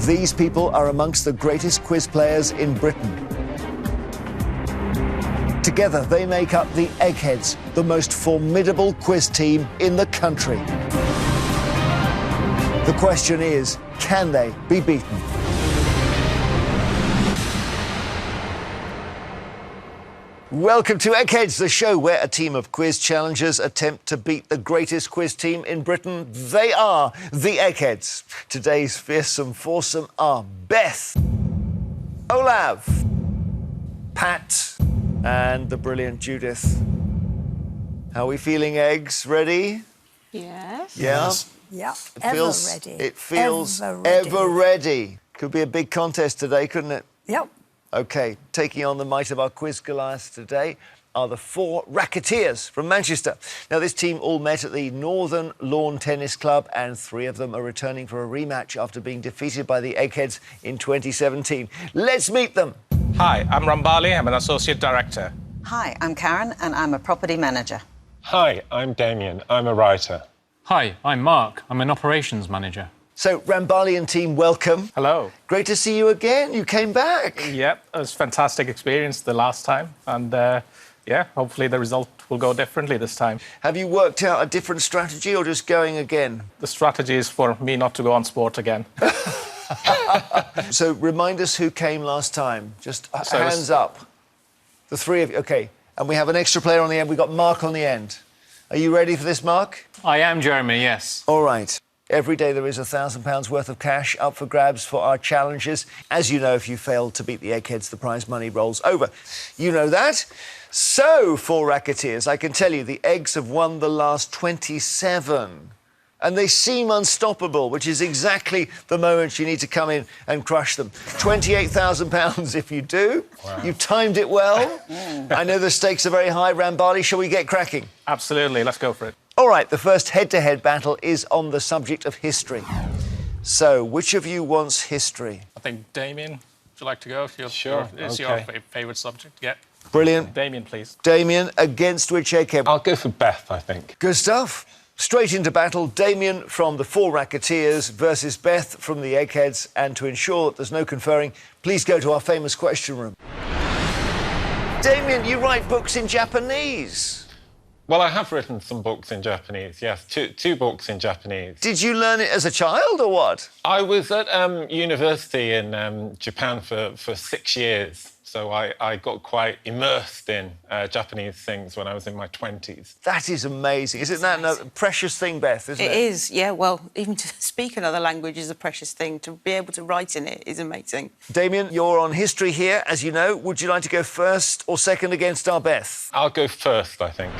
These people are amongst the greatest quiz players in Britain. Together, they make up the Eggheads, the most formidable quiz team in the country. The question is, can they be beaten? Welcome to Eggheads, the show where a team of quiz challengers attempt to beat the greatest quiz team in Britain. They are the Eggheads. Today's fearsome foursome are Beth, Olav, Pat, and the brilliant Judith. How are we feeling, Eggs? Ready? Yes. Yeah? Yeah, Ready. It feels Ever ever ready. Could be a big contest today, couldn't it? Yep. OK, taking on the might of our quiz Goliath today are the four Racketeers from Manchester. Now, this team all met at the Northern Lawn Tennis Club, and three of them are returning for a rematch after being defeated by the Eggheads in 2017. Let's meet them. Hi, I'm Rambali. I'm an associate director. Hi, I'm Karen, and I'm a property manager. Hi, I'm Damian. I'm a writer. Hi, I'm Mark. I'm an operations manager. So, Rambali and team, welcome. Hello. Great to see you again. You came back. Yep, it was a fantastic experience the last time. And, yeah, hopefully the result will go differently this time. Have you worked out a different strategy or just going again? The strategy is for me not to go on sport again. So, remind us who came last time. Just hands up. The three of you. OK. And we have an extra player on the end. We've got Mark on the end. Are you ready for this, Mark? I am, Jeremy, yes. All right. Every day there is £1,000 worth of cash up for grabs for our challenges. As you know, if you fail to beat the Eggheads, the prize money rolls over. You know that. So, for Racketeers, I can tell you the Eggs have won the last 27. And they seem unstoppable, which is exactly the moment you need to come in and crush them. £28,000 if you do. Wow. You timed it well. I know the stakes are very high. Rambali, shall we get cracking? Absolutely. Let's go for it. All right, the first head-to-head battle is on the subject of history. So, which of you wants history? I think Damian, would you like to go? Sure, It's your favourite subject. Yeah. Brilliant. Damian, please. Damian, against which Egghead? I'll go for Beth, I think. Good stuff. Straight into battle, Damian from the four Racketeers versus Beth from the Eggheads. And to ensure that there's no conferring, please go to our famous question room. Damian, you write books in Japanese. Well, I have written some books in Japanese, yes. Two books in Japanese. Did you learn it as a child or what? I was at university in Japan for 6 years. So I got quite immersed in Japanese things when I was in my 20s. That is amazing. Isn't that a precious thing, Beth, isn't it? It is, yeah. Well, even to speak another language is a precious thing. To be able to write in it is amazing. Damian, you're on history here, as you know. Would you like to go first or second against our Beth? I'll go first, I think.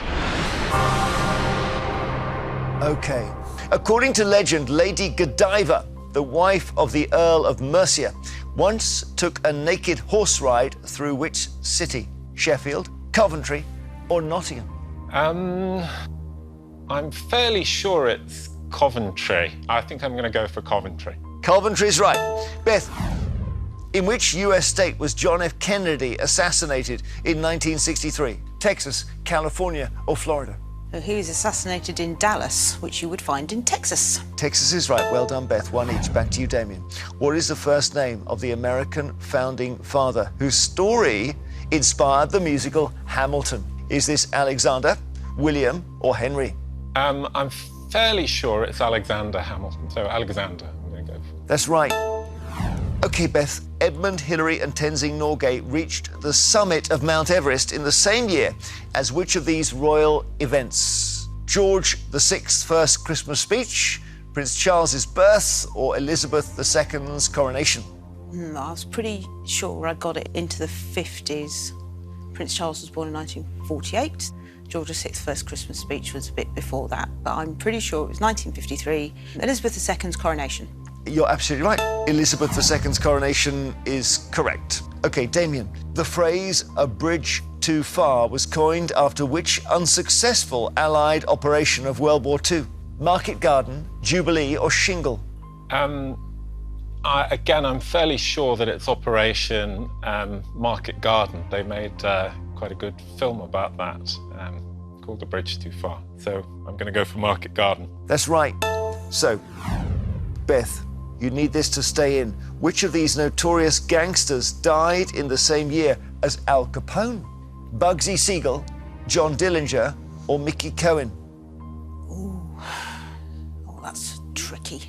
OK. According to legend, Lady Godiva, the wife of the Earl of Mercia, once took a naked horse ride through which city? Sheffield, Coventry or Nottingham? I'm fairly sure it's Coventry. I think I'm going to go for Coventry. Coventry's right. Beth, in which US state was John F. Kennedy assassinated in 1963? Texas, California or Florida? He was assassinated in Dallas, which you would find in Texas. Texas is right. Well done, Beth. One each. Back to you, Damian. What is the first name of the American founding father whose story inspired the musical Hamilton? Is this Alexander, William or Henry? I'm fairly sure it's Alexander Hamilton. So Alexander, I'm going to go for. That's right. OK, Beth. Edmund Hillary and Tenzing Norgay reached the summit of Mount Everest in the same year as which of these royal events? George VI's first Christmas speech, Prince Charles's birth, or Elizabeth II's coronation? I was pretty sure I got it into the 50s. Prince Charles was born in 1948. George VI's first Christmas speech was a bit before that, but I'm pretty sure it was 1953. Elizabeth II's coronation. You're absolutely right. Elizabeth II's coronation is correct. OK, Damian, the phrase "a bridge too far" was coined after which unsuccessful Allied operation of World War II? Market Garden, Jubilee or Shingle? Again, I'm fairly sure that it's Operation Market Garden. They made quite a good film about that called The Bridge Too Far. So I'm going to go for Market Garden. That's right. So, Beth, You need this to stay in. Which of these notorious gangsters died in the same year as Al Capone? Bugsy Siegel, John Dillinger, or Mickey Cohen? Oh, that's tricky.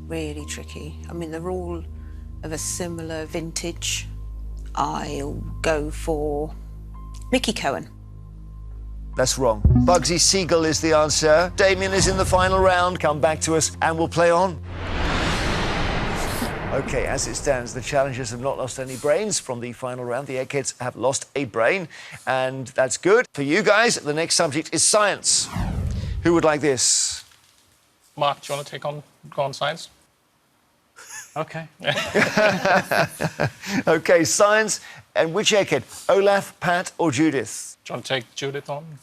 Really tricky. I mean, they're all of a similar vintage. I'll go for Mickey Cohen. That's wrong. Bugsy Siegel is the answer. Damian is in the final round. Come back to us and we'll play on. OK, as it stands, the challengers have not lost any brains from the final round. The Eggheads have lost a brain, and that's good. For you guys, the next subject is science. Who would like this? Mark, do you want to go on science? OK. OK, science. And which Egghead? Olaf, Pat, or Judith? Do you want to take Judith on?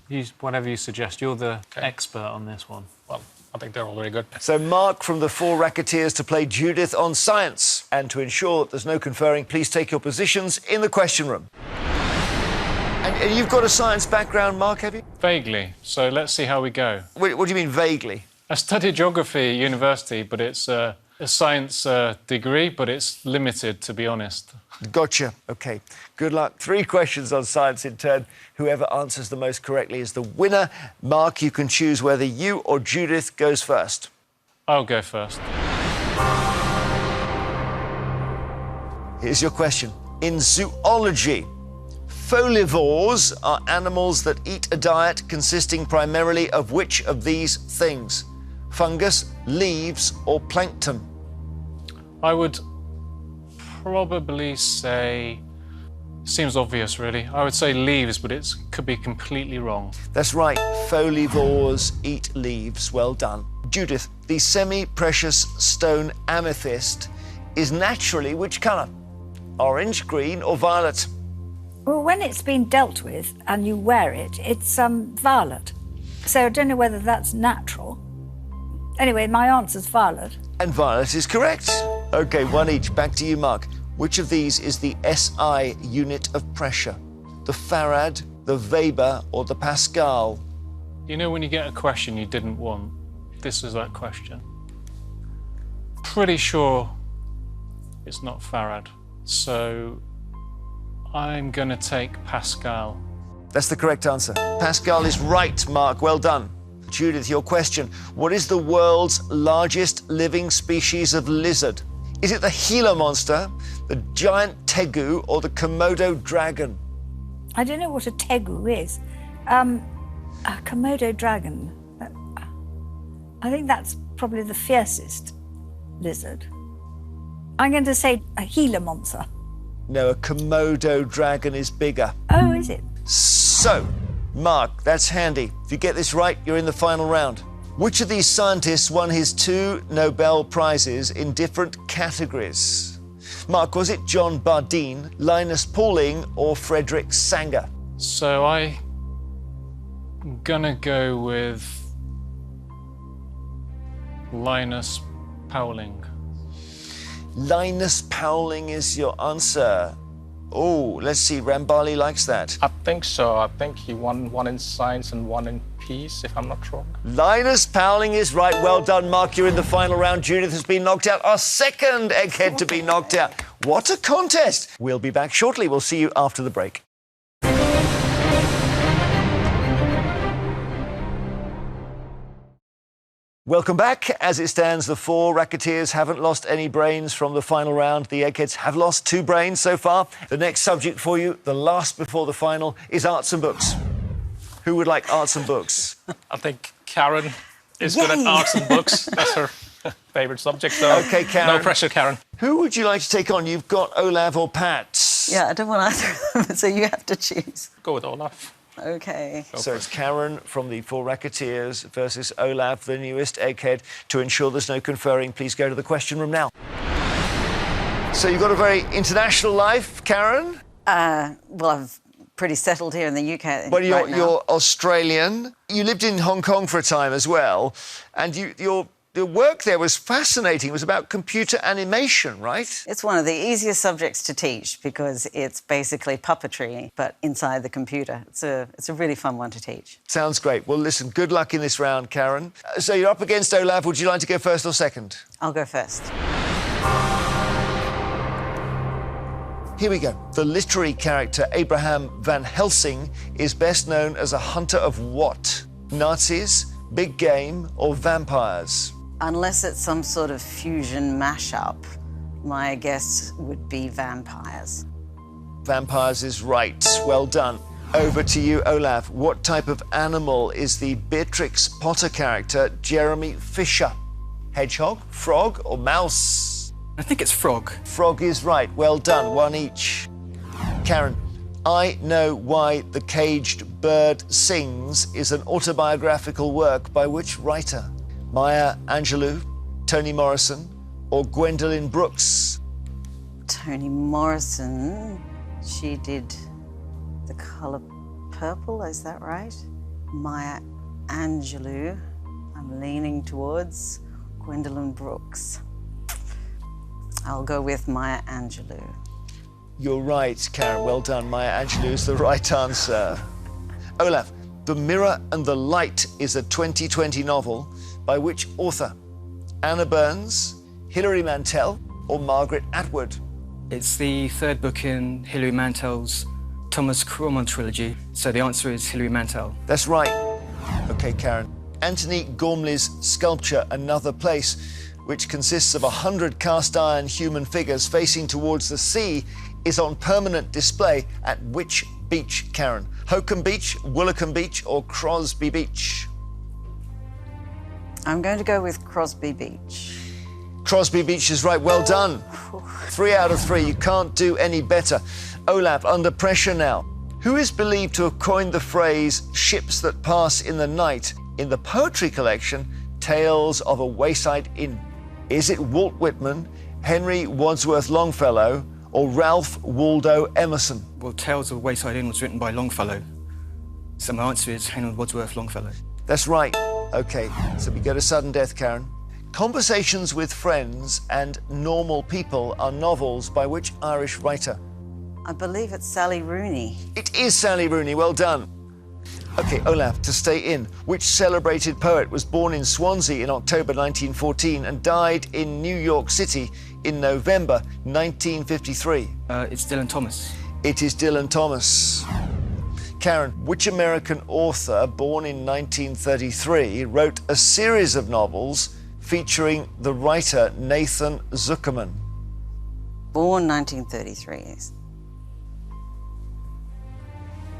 Use whatever you suggest. You're the expert on this one. Well, I think they're all very good. So Mark from the 4 Racketeers to play Judith on science. And to ensure that there's no conferring, please take your positions in the question room. And you've got a science background, Mark, have you? Vaguely. So let's see how we go. What do you mean, vaguely? I studied geography at university, but it's a science degree, but it's limited, to be honest. Gotcha. OK. Good luck. 3 questions on science in turn. Whoever answers the most correctly is the winner. Mark, you can choose whether you or Judith goes first. I'll go first. Here's your question. In zoology, folivores are animals that eat a diet consisting primarily of which of these things? Fungus, leaves, or plankton? I would probably say... Seems obvious, really. I would say leaves, but it could be completely wrong. That's right. Folivores eat leaves. Well done. Judith, the semi-precious stone amethyst is naturally which colour? Orange, green, or violet? Well, when it's been dealt with and you wear it, it's violet. So I don't know whether that's natural. Anyway, my answer's violet. And violet is correct. OK, 1 each. Back to you, Mark. Which of these is the SI unit of pressure? The farad, the Weber, or the Pascal? You know when you get a question you didn't want? This is that question. Pretty sure it's not farad. So I'm going to take Pascal. That's the correct answer. Pascal is right, Mark. Well done. Judith, your question. What is the world's largest living species of lizard? Is it the Gila monster, the giant tegu, or the Komodo dragon? I don't know what a tegu is. A Komodo dragon. I think that's probably the fiercest lizard. I'm going to say a Gila monster. No, a Komodo dragon is bigger. Oh, is it? So, Mark, that's handy. If you get this right, you're in the final round. Which of these scientists won his 2 Nobel Prizes in different categories? Mark, was it John Bardeen, Linus Pauling, or Frederick Sanger? So I'm gonna go with Linus Pauling. Linus Pauling is your answer. Oh, let's see, Rambali likes that. I think so. I think he won 1 in science and 1 in peace, if I'm not wrong. Linus Pauling is right. Well done, Mark. You're in the final round. Judith has been knocked out. Our second Egghead to be knocked out. What a contest. We'll be back shortly. We'll see you after the break. Welcome back. As it stands, the 4 Racketeers haven't lost any brains from the final round. The Eggheads have lost 2 brains so far. The next subject for you, the last before the final, is arts and books. Who would like arts and books? I think Karen is good at arts and books. That's her favourite subject. So OK, Karen. No pressure, Karen. Who would you like to take on? You've got Olav or Pat. Yeah, I don't want either of them, so you have to choose. Go with Olaf. OK. So it's Karen from the 4 Racketeers versus Olav, the newest Egghead. To ensure there's no conferring, please go to the question room now. So you've got a very international life, Karen? Well, I've pretty settled here in the UK. But right now. you're Australian. You lived in Hong Kong for a time as well, and your your work there was fascinating. It was about computer animation, right? It's one of the easiest subjects to teach because it's basically puppetry, but inside the computer. It's a really fun one to teach. Sounds great. Well, listen, good luck in this round, Karen. So you're up against Olaf. Would you like to go first or second? I'll go first. Here we go. The literary character Abraham Van Helsing is best known as a hunter of what? Nazis, big game, or vampires? Unless it's some sort of fusion mashup, my guess would be vampires. Vampires is right. Well done. Over to you, Olaf. What type of animal is the Beatrix Potter character Jeremy Fisher? Hedgehog, frog, or mouse? I think it's frog. Frog is right. Well done. One each. Karen, I Know Why the Caged Bird Sings is an autobiographical work by which writer? Maya Angelou, Toni Morrison, or Gwendolyn Brooks? Toni Morrison, she did The Colour Purple, is that right? Maya Angelou, I'm leaning towards Gwendolyn Brooks. I'll go with Maya Angelou. You're right, Karen. Well done. Maya Angelou is the right answer. Olaf, The Mirror and the Light is a 2020 novel by which author? Anna Burns, Hilary Mantel, or Margaret Atwood? It's the third book in Hilary Mantel's Thomas Cromwell trilogy, so the answer is Hilary Mantel. That's right. OK, Karen. Anthony Gormley's sculpture, Another Place, which consists of 100 cast-iron human figures facing towards the sea, is on permanent display at which beach, Karen? Hokum Beach, Woolacombe Beach, or Crosby Beach? I'm going to go with Crosby Beach. Crosby Beach is right. Well done. 3 out of 3. You can't do any better. Olaf, under pressure now. Who is believed to have coined the phrase ships that pass in the night in the poetry collection Tales of a Wayside Inn? Is it Walt Whitman, Henry Wadsworth Longfellow, or Ralph Waldo Emerson? Well, Tales of Wayside Inn was written by Longfellow, so my answer is Henry Wadsworth Longfellow. That's right. OK, so we go to sudden death, Karen. Conversations with Friends and Normal People are novels by which Irish writer? I believe it's Sally Rooney. It is Sally Rooney. Well done. OK, Olaf, to stay in, which celebrated poet was born in Swansea in October 1914 and died in New York City in November 1953? It's Dylan Thomas. It is Dylan Thomas. Karen, which American author, born in 1933, wrote a series of novels featuring the writer Nathan Zuckerman? Born 1933.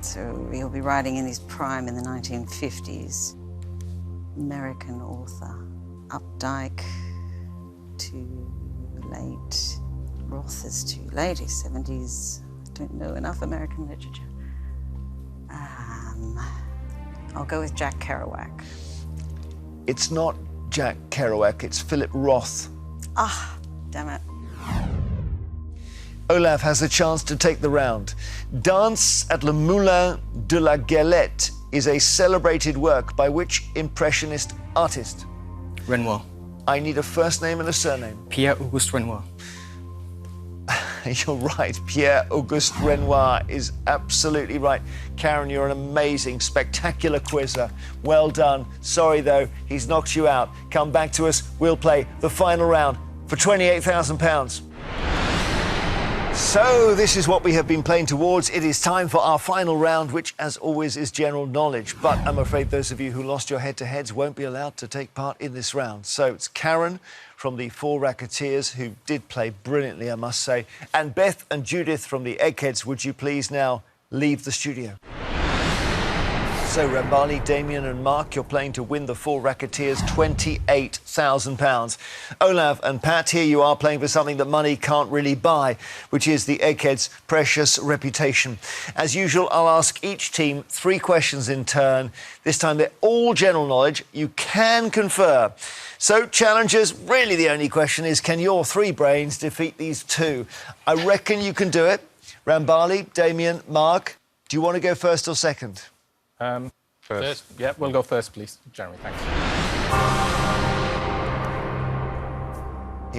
So he'll be writing in his prime in the 1950s. American author. Updike, too late. Roth is too late. He's 70s. I don't know enough American literature. I'll go with Jack Kerouac. It's not Jack Kerouac, it's Philip Roth. Ah, damn it. Olaf has a chance to take the round. Dance at le Moulin de la Galette is a celebrated work by which Impressionist artist? Renoir. I need a first name and a surname. Pierre-Auguste Renoir. You're right. Pierre-Auguste Renoir is absolutely right. Karen, you're an amazing, spectacular quizzer. Well done. Sorry, though, he's knocked you out. Come back to us. We'll play the final round for £28,000. So this is what we have been playing towards. It is time for our final round, which, as always, is general knowledge. But I'm afraid those of you who lost your head-to-heads won't be allowed to take part in this round. So it's Karen from the 4 Racketeers, who did play brilliantly, I must say, and Beth and Judith from the Eggheads. Would you please now leave the studio? So, Rambali, Damian and Mark, you're playing to win the 4 Racketeers £28,000. Olaf and Pat, here you are playing for something that money can't really buy, which is the Eggheads' precious reputation. As usual, I'll ask each team 3 questions in turn. This time they're all general knowledge. You can confer. So, challengers, really the only question is, can your 3 brains defeat these 2? I reckon you can do it. Rambali, Damian, Mark, do you want to go first or second? First. Yeah, we'll go first, please. Jeremy, thanks.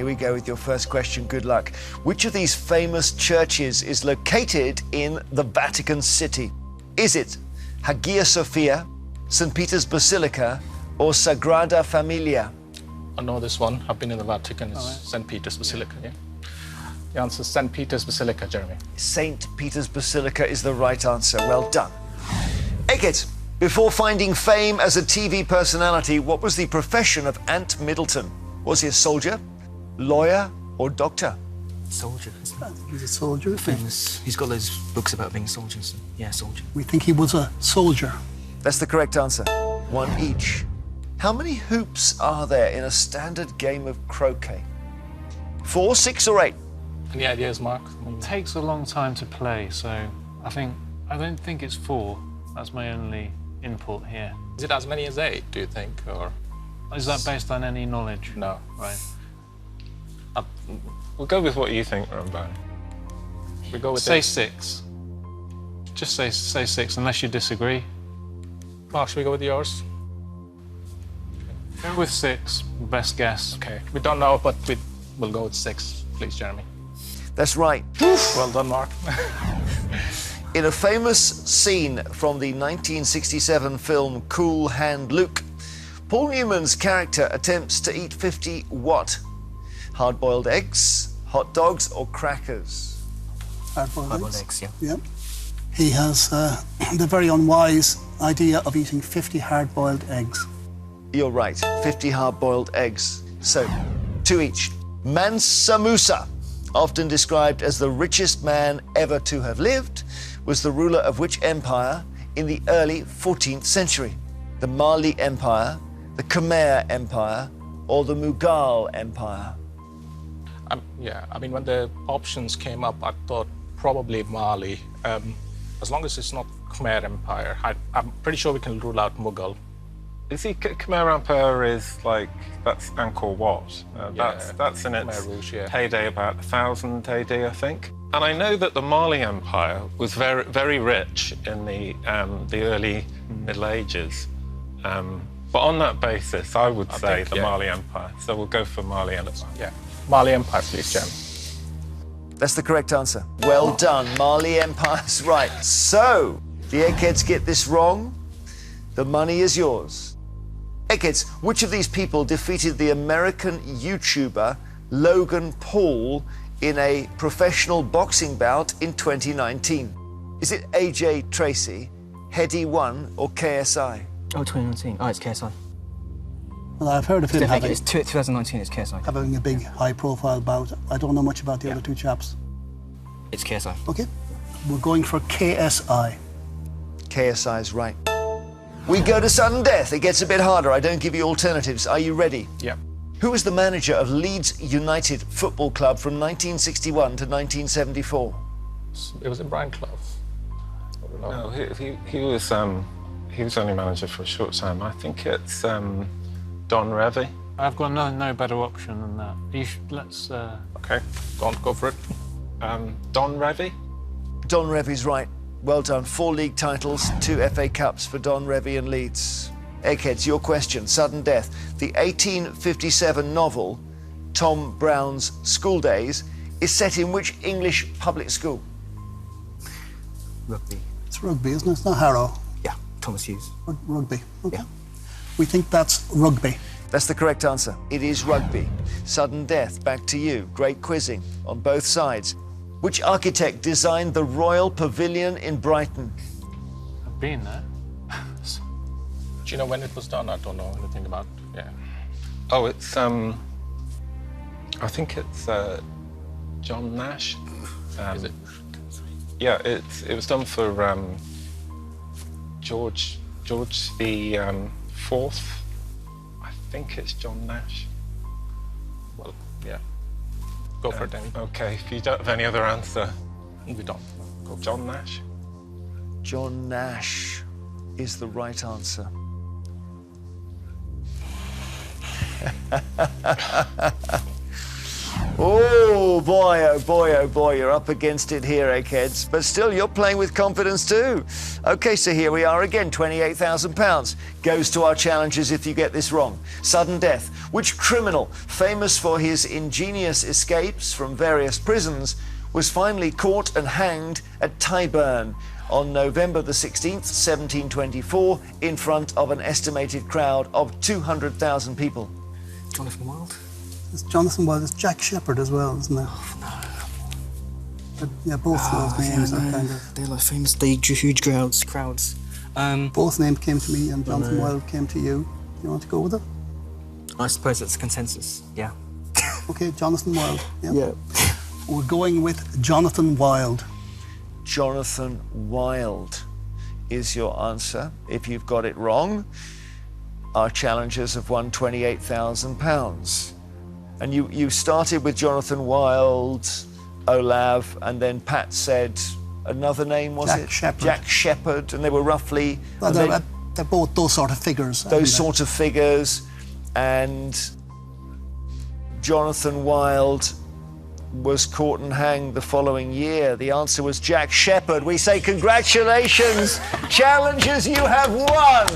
Here we go with your first question. Good luck. Which of these famous churches is located in the Vatican City? Is it Hagia Sophia, St. Peter's Basilica, or Sagrada Familia? I know this one. I've been in the Vatican. It's St. Peter's Basilica, yeah? The answer is St. Peter's Basilica, Jeremy. St. Peter's Basilica is the right answer. Well done. Eggheads, before finding fame as a TV personality, what was the profession of Ant Middleton? Was he a soldier, lawyer, or doctor? Soldier. I think he's a soldier. Famous. He's got those books about being soldiers. Yeah, soldier. We think he was a soldier. That's the correct answer. One each. How many hoops are there in a standard game of croquet? 4, 6, or 8? Any ideas, Mark? It takes a long time to play, so I don't think it's 4. That's my only input here. Is it as many as 8, do you think? Or Is that based on any knowledge? no? Right. We'll go with what you think, Rambali. We go with Say 8. 6. Just say 6, unless you disagree. Mark, should we go with yours? Go with 6. Best guess. Okay. We don't know, but we'll go with 6, please, Jeremy. That's right. Well done, Mark. In a famous scene from the 1967 film Cool Hand Luke, Paul Newman's character attempts to eat 50 what? Hard-boiled eggs, hot dogs, or crackers? Hard-boiled eggs, yeah. Yeah. He has the very unwise idea of eating 50 hard-boiled eggs. You're right, 50 hard-boiled eggs. So, 2 each. Mansa Musa, often described as the richest man ever to have lived, was the ruler of which empire in the early 14th century? The Mali Empire, the Khmer Empire, or the Mughal Empire? Yeah, I mean, when the options came up, I thought probably Mali. As long as it's not Khmer Empire, I'm pretty sure we can rule out Mughal. Is he Khmer Empire is like, that's Angkor Wat. That's in its Khmer Rouge, yeah. heyday about 1000 AD, I think. And I know that the Mali Empire was very, very rich in the early Middle Ages. But on that basis, I would say think, the yeah. Mali Empire. So we'll go for Mali Empire. Yeah, Mali Empire, please, Jeremy. That's the correct answer. Well done, Mali Empire's right. So, the Eggheads get this wrong, the money is yours. Eggheads, which of these people defeated the American YouTuber Logan Paul in a professional boxing bout in 2019? Is it AJ Tracy, Heady One, or KSI? Oh, 2019. Oh, it's KSI. Well, I've heard of him having, It's 2019, it's KSI. having a big, high-profile bout. I don't know much about the other two chaps. It's KSI. Okay, we're going for KSI. KSI is right. We go to sudden death. It gets a bit harder. I don't give you alternatives. Are you ready? Yeah. Who was the manager of Leeds United Football Club from 1961 to 1974? It was in Brian Clough. No, he was only manager for a short time. I think it's Don Revie. I've got no better option than that. Let's. Okay, go for it. Don Revie? Don Revie's right. Well done. 4 league titles, 2 FA Cups for Don Revie and Leeds. Eggheads, your question. Sudden death. The 1857 novel, Tom Brown's School Days, is set in which English public school? Rugby. It's rugby, isn't it? It's not Harrow. Yeah, Thomas Hughes. Rugby. Okay. Yeah. We think that's rugby. That's the correct answer. It is rugby. Sudden death, back to you. Great quizzing on both sides. Which architect designed the Royal Pavilion in Brighton? I've been there. Do you know when it was done? I don't know anything about. Yeah. Oh, it's I think it's John Nash. Is it? Yeah, it was done for George the Fourth. I think it's John Nash. Well, yeah. Go for it, Danny. Okay, if you don't have any other answer. We don't. Go John Nash. John Nash is the right answer. Oh boy, oh boy, oh boy, you're up against it here, Eggheads. But still, you're playing with confidence too. OK, so here we are again, £28,000. Goes to our challenges if you get this wrong. Sudden death. Which criminal, famous for his ingenious escapes from various prisons, was finally caught and hanged at Tyburn on November the 16th, 1724, in front of an estimated crowd of 200,000 people? Jonathan Wild? It's Jonathan Wild. It's Jack Shepherd as well, isn't it? Oh, no. But, yeah, both those names are kind of... They're like famous, they drew huge crowds. Both names came to me and Jonathan Wild came to you. You want to go with it? I suppose that's a consensus, yeah. OK, Jonathan Wild. Yeah. We're going with Jonathan Wild. Jonathan Wild is your answer. If you've got it wrong, our challengers have won £28,000. And you started with Jonathan Wild, Olav, and then Pat said another name, was Jack it? Shepherd. Jack Shepherd, and they were roughly... Well, they're both those sort of figures. Those sort of figures, and Jonathan Wild was caught and hanged the following year. The answer was Jack Shepherd. We say congratulations, challengers, you have won!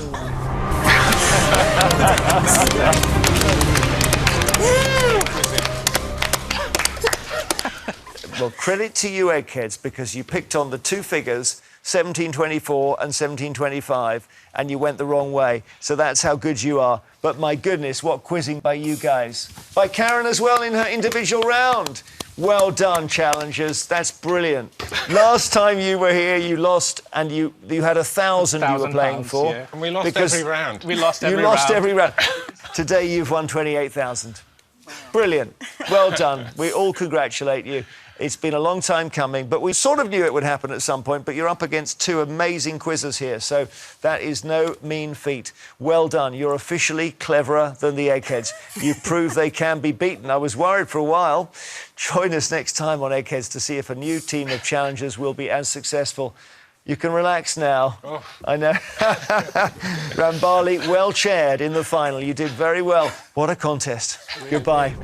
Well, credit to you, Eggheads, because you picked on the two figures, 1724 and 1725, and you went the wrong way. So that's how good you are. But my goodness, what quizzing by you guys. By Karen as well in her individual round. Well done, challengers. That's brilliant. Last time you were here, you lost, and you had 1,000 you were playing for. Yeah. And we lost every round. We lost every You round. lost every round. Today you've won 28,000. Brilliant. Well done. We all congratulate you. It's been a long time coming, but we sort of knew it would happen at some point, but you're up against two amazing quizzes here, so that is no mean feat. Well done. You're officially cleverer than the Eggheads. You've proved they can be beaten. I was worried for a while. Join us next time on Eggheads to see if a new team of challengers will be as successful. You can relax now. Oh. I know. Rambali, well chaired in the final. You did very well. What a contest. Goodbye.